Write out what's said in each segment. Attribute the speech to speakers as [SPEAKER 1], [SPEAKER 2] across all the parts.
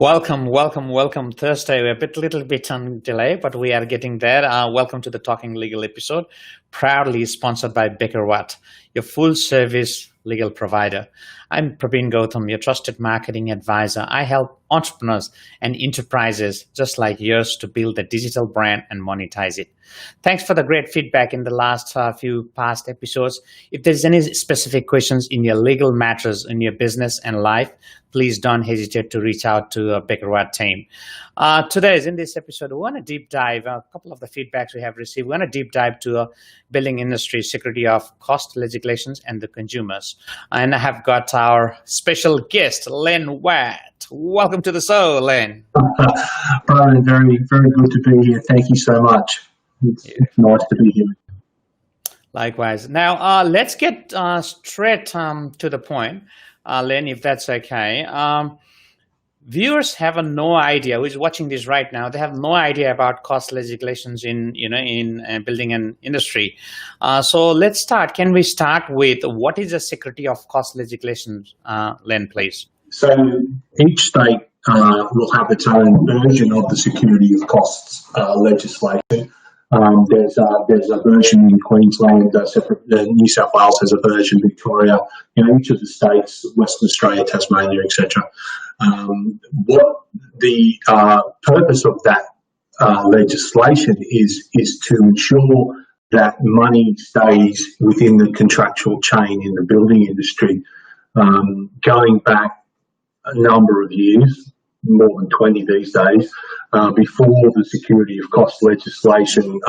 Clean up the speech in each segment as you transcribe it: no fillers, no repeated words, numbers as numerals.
[SPEAKER 1] Welcome. Thursday, we're a little bit on delay, but we are getting there. Welcome to the Talking Legal episode, proudly sponsored by Becker Watt, your full-service legal provider. I'm Praveen Gautam, your trusted marketing advisor. I help entrepreneurs and enterprises just like yours to build a digital brand and monetize it. Thanks for the great feedback in the last few past episodes. If there's any specific questions in your legal matters in your business and life, please don't hesitate to reach out to Becker Watt team. Today, in this episode, we want to deep dive a couple of the feedbacks we have received. We want to deep dive to building industry, security of cost legislations, and the consumers. And I have got our special guest, Len Watt. Welcome to the show, Len.
[SPEAKER 2] Brian, very, very good to be here. Thank you so much. It's nice to be here.
[SPEAKER 1] Likewise. Now, let's get straight to the point, Len, if that's okay. Viewers have no idea, who's watching this right now, they have no idea about cost legislations in building an industry. So let's start. Can we start with what is the security of cost legislation, Len, please?
[SPEAKER 2] So each state will have its own version of the security of costs legislation. There's a version in Queensland, New South Wales has a version, Victoria, each of the states, Western Australia, Tasmania, etc. What the purpose of that legislation is to ensure that money stays within the contractual chain in the building industry, going back a number of years, more than 20 these days, before the security of cost legislation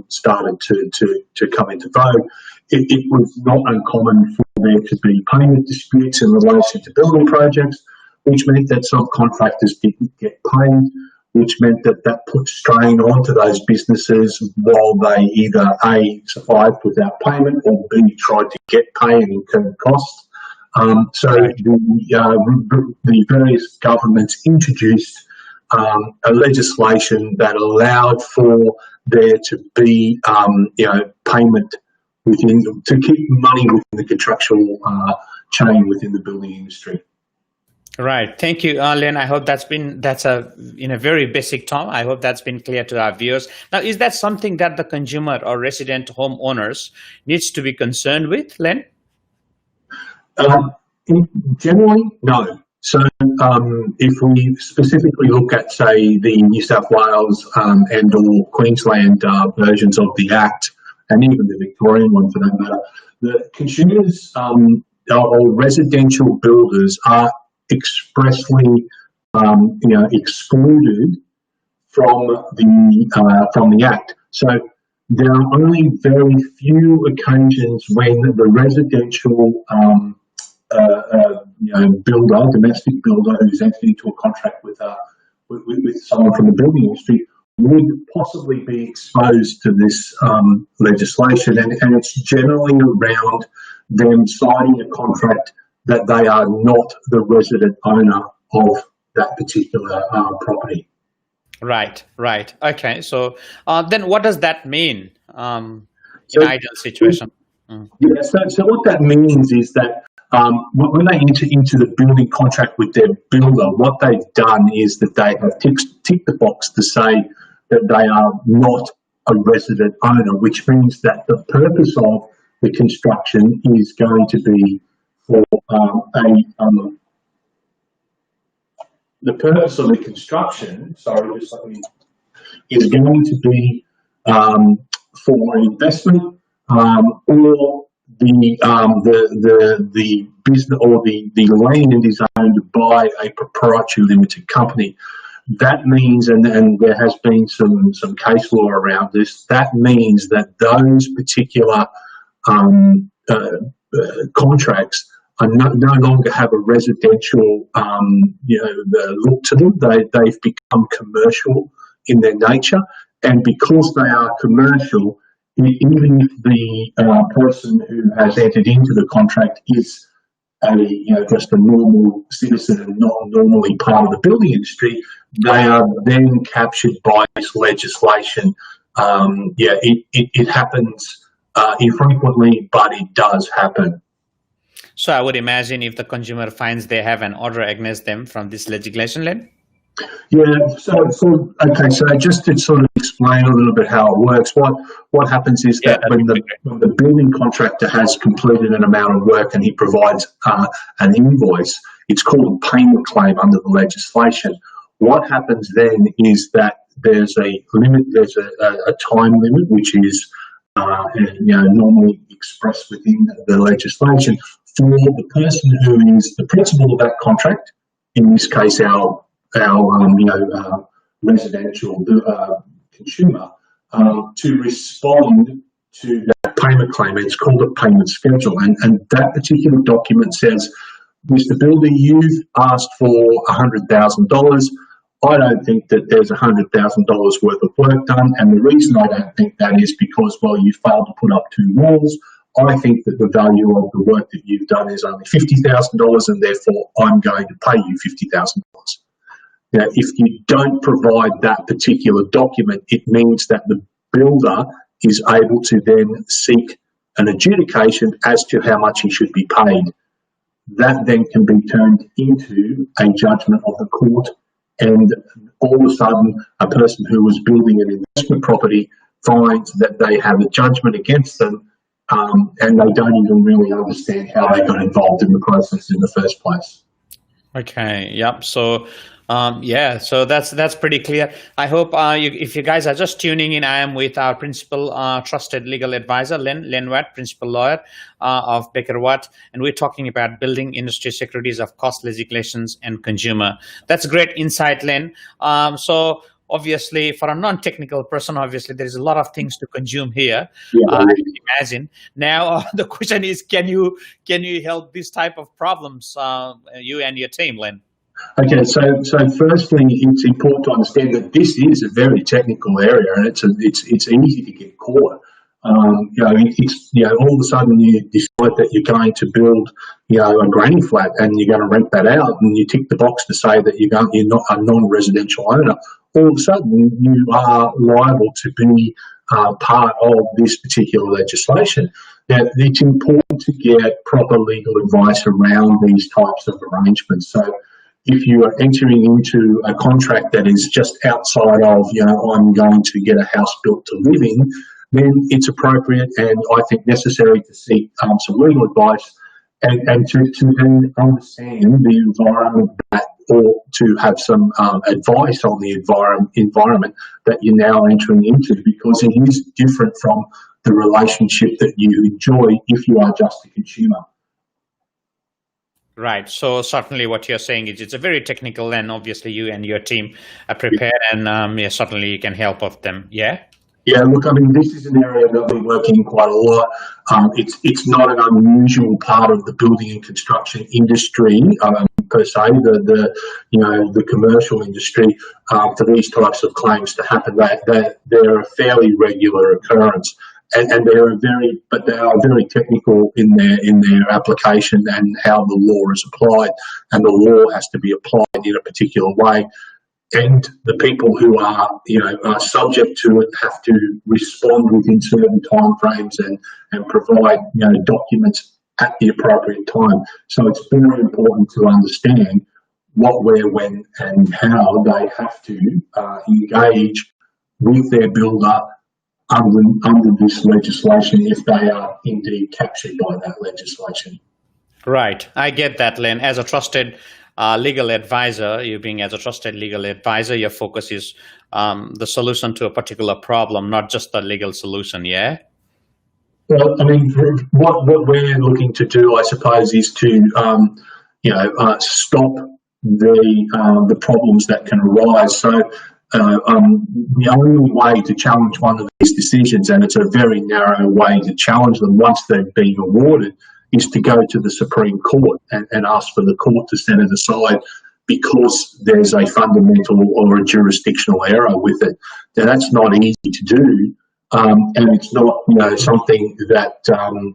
[SPEAKER 2] started to come into vogue. It was not uncommon for there to be payment disputes in relation to building projects, which meant that subcontractors didn't get paid, which meant that put strain onto those businesses while they either A, survived without payment, or B, tried to get paid and incurred costs. So the various governments introduced a legislation that allowed for there to be payment to keep money within the contractual chain within the building industry.
[SPEAKER 1] Right. Thank you, Len. I hope that's a very basic term. I hope that's been clear to our viewers. Now, is that something that the consumer or resident homeowners needs to be concerned with, Len?
[SPEAKER 2] Generally, no. So if we specifically look at, say, the New South Wales and or Queensland versions of the Act, and even the Victorian one for that matter, the consumers or residential builders are expressly excluded from the Act. So there are only very few occasions when the residential builder, domestic builder who's entered into a contract with someone from the building industry would possibly be exposed to this legislation, and it's generally around them signing a contract that they are not the resident owner of that particular property. Right.
[SPEAKER 1] Okay, so then what does that mean in ideal situation?
[SPEAKER 2] Yeah, so what that means is that when they enter into the building contract with their builder, what they've done is that they have ticked the box to say that they are not a resident owner, which means that the purpose of the construction is going to be for the purpose of the construction. Is going to be for an investment or the business or the land is owned by a proprietary limited company. That means, and there has been some case law around this, that means that those particular contracts are no longer have a residential look to them. They've become commercial in their nature, and because they are commercial, even if the person who has entered into the contract is just a normal citizen and not normally part of the building industry, they are then captured by this legislation. It happens infrequently, but it does happen.
[SPEAKER 1] So I would imagine if the consumer finds they have an order against them from this legislation, Len?
[SPEAKER 2] Yeah, okay, so just to sort of explain a little bit how it works, what happens is
[SPEAKER 1] Yeah,
[SPEAKER 2] that when the building contractor has completed an amount of work and he provides an invoice, it's called a payment claim under the legislation. What happens then is that there's a limit, there's a time limit, which is normally expressed within the legislation for the person who is the principal of that contract, in this case our residential consumer, to respond to that payment claim. It's called a payment schedule, and that particular document says, Mr. Builder, you've asked for $100,000. I don't think that there's $100,000 worth of work done, and the reason I don't think that is because, well, you failed to put up 2 walls. I think that the value of the work that you've done is only $50,000, and therefore I'm going to pay you $50,000. Now, if you don't provide that particular document, it means that the builder is able to then seek an adjudication as to how much he should be paid. That then can be turned into a judgment of the court, and all of a sudden a person who was building an investment property finds that they have a judgment against them, and they don't even really understand how they got involved in the process in the first place.
[SPEAKER 1] Okay. Yep. So, so that's pretty clear. I hope if you guys are just tuning in, I am with our principal trusted legal advisor, Len Watt, principal lawyer of Becker Watt, and we're talking about building industry securities of cost legislations and consumer. That's great insight, Len. So obviously, for a non-technical person, obviously there is a lot of things to consume here. I can imagine. Now the question is, can you help these type of problems, you and your team, Len?
[SPEAKER 2] Okay, so firstly, it's important to understand that this is a very technical area, and it's easy to get caught. All of a sudden you decide that you're going to build, a granny flat, and you're going to rent that out, and you tick the box to say that you're not a non-residential owner. All of a sudden, you are liable to be part of this particular legislation. Now, it's important to get proper legal advice around these types of arrangements. So, if you are entering into a contract that is just outside of, I'm going to get a house built to live in, then it's appropriate and I think necessary to seek some legal advice and to then understand the environment or to have some advice on the environment that you're now entering into, because it is different from the relationship that you enjoy if you are just a consumer.
[SPEAKER 1] Right. So certainly what you're saying is it's a very technical, and obviously you and your team are prepared, and certainly you can help of them. Yeah.
[SPEAKER 2] Yeah, look, I mean, this is an area that we work in quite a lot. It's not an unusual part of the building and construction industry per se. The commercial industry for these types of claims to happen, they're a fairly regular occurrence. And they are very technical in their application and how the law is applied, and the law has to be applied in a particular way. And the people who are subject to it have to respond within certain timeframes and provide documents at the appropriate time. So it's very important to understand what, where, when, and how they have to engage with their builder under this legislation, if they are indeed captured by that legislation.
[SPEAKER 1] Right. I get that, Len. As a trusted legal advisor, you being as a trusted legal advisor, your focus is the solution to a particular problem, not just the legal solution, yeah?
[SPEAKER 2] Well, I mean, what we're looking to do, I suppose, is to stop the problems that can arise. So the only way to challenge one of these decisions, and it's a very narrow way to challenge them once they've been awarded, is to go to the Supreme Court and ask for the court to set it aside because there's a fundamental or a jurisdictional error with it. Now, that's not easy to do, and it's not something that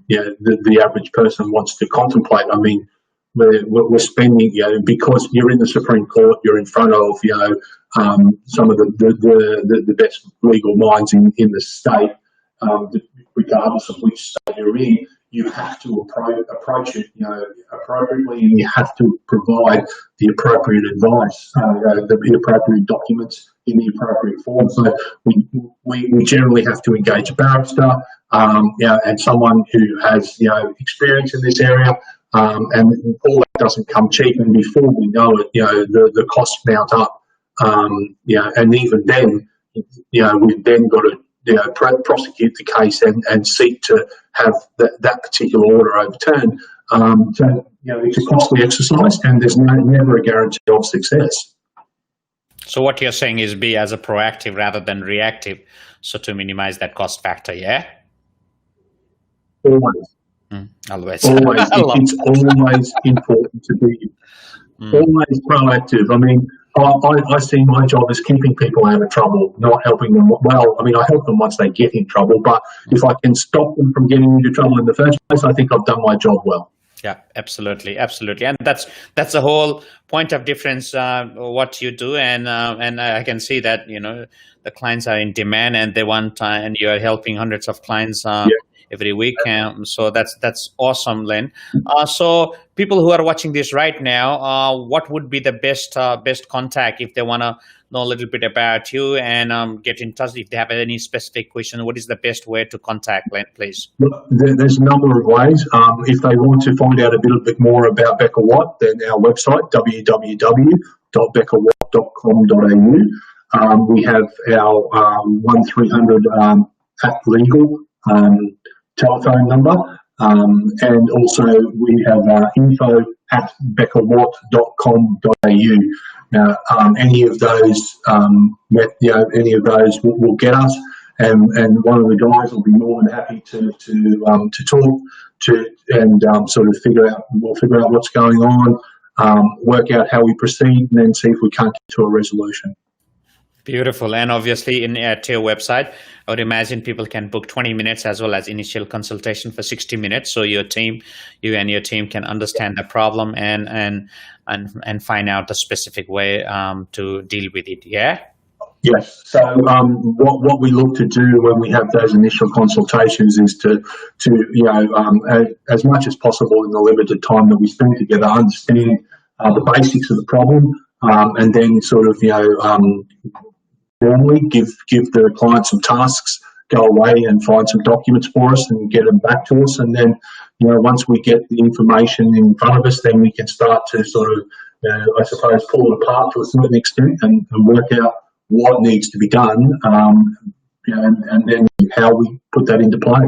[SPEAKER 2] the average person wants to contemplate. I mean, we're spending, because you're in the Supreme Court, you're in front of, some of the best legal minds in the state, regardless of which state you're in. you have to approach it, appropriately, and you have to provide the appropriate advice, the appropriate documents in the appropriate form. So we generally have to engage a barrister, and someone who has experience in this area, and all that doesn't come cheap. And before we know it, the costs mount up, and even then, we've then got to prosecute the case and seek to have that particular order overturned. So it's a costly exercise, and there's never a guarantee of success.
[SPEAKER 1] So what you're saying is be as a proactive rather than reactive, so to minimize that cost factor, yeah?
[SPEAKER 2] Always.
[SPEAKER 1] Always.
[SPEAKER 2] It's always important to be always proactive. I mean, I see my job as keeping people out of trouble, not helping them. Well, I mean, I help them once they get in trouble, but if I can stop them from getting into trouble in the first place, I think I've done my job well.
[SPEAKER 1] Yeah, absolutely, and that's the whole point of difference. What you do, and I can see that the clients are in demand and they want, and you are helping hundreds of clients every week. So that's awesome, Len. So people who are watching this right now, what would be the best contact if they want to know a little bit about you and get in touch if they have any specific question? What is the best way to contact Len, please?
[SPEAKER 2] Look, there's a number of ways. If they want to find out a little bit more about Becker Watt, then our website, www.beckerwatt.com.au. We have our 1300 @legal telephone number, and also we have info@beckerwatt.com.au. Now, any of those will get us, and one of the guys will be more than happy to talk to and sort of figure out what's going on, work out how we proceed, and then see if we can't get to a resolution.
[SPEAKER 1] Beautiful. And obviously at your website, I would imagine people can book 20 minutes as well as initial consultation for 60 minutes. So you and your team can understand the problem and find out the specific way to deal with it. Yeah?
[SPEAKER 2] Yes. So what we look to do when we have those initial consultations is to as much as possible in the limited time that we spend together, understand the basics of the problem, and then sort of normally give the client some tasks, go away and find some documents for us and get them back to us, and then once we get the information in front of us, then we can start to sort of I suppose pull it apart to a certain extent and work out what needs to be done, and then how we put that into play.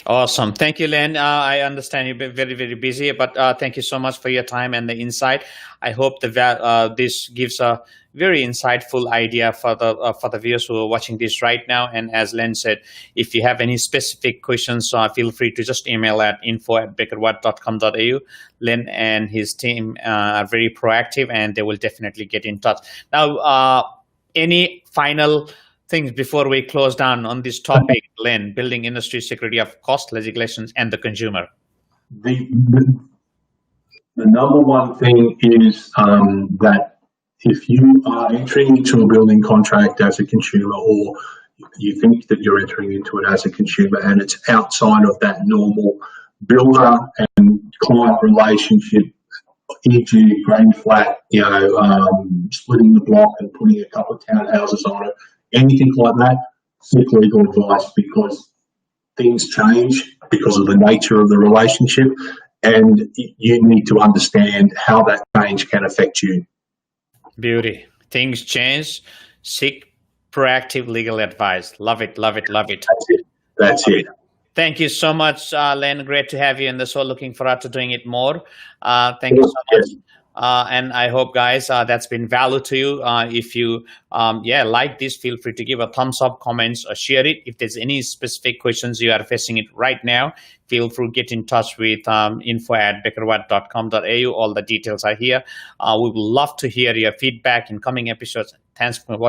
[SPEAKER 1] Awesome. Thank you, Len. I understand you've been very, very busy, but thank you so much for your time and the insight. I hope this gives a very insightful idea for the viewers who are watching this right now. And as Len said, if you have any specific questions, feel free to just email at info@beckerwatt.com.au. Len and his team are very proactive, and they will definitely get in touch. Now, any final things before we close down on this topic, Len, building industry security of cost, legislations, and the consumer?
[SPEAKER 2] The number one thing is that if you are entering into a building contract as a consumer, or you think that you're entering into it as a consumer, and it's outside of that normal builder and client relationship, e.g. grain flat, splitting the block and putting a couple of townhouses on it, anything like that, seek legal advice, because things change because of the nature of the relationship, and you need to understand how that change can affect you.
[SPEAKER 1] Beauty. Things change. Seek proactive legal advice. Love it, love it, love it.
[SPEAKER 2] That's it.
[SPEAKER 1] Thank you so much, Len. Great to have you in the show. Looking forward to doing it more. Thank you so much. And I hope, guys, that's been value to you. If you like this, feel free to give a thumbs up, comments, or share it. If there's any specific questions you are facing it right now, feel free to get in touch with info@beckerwatt.com.au. All the details are here. We would love to hear your feedback in coming episodes. Thanks for watching.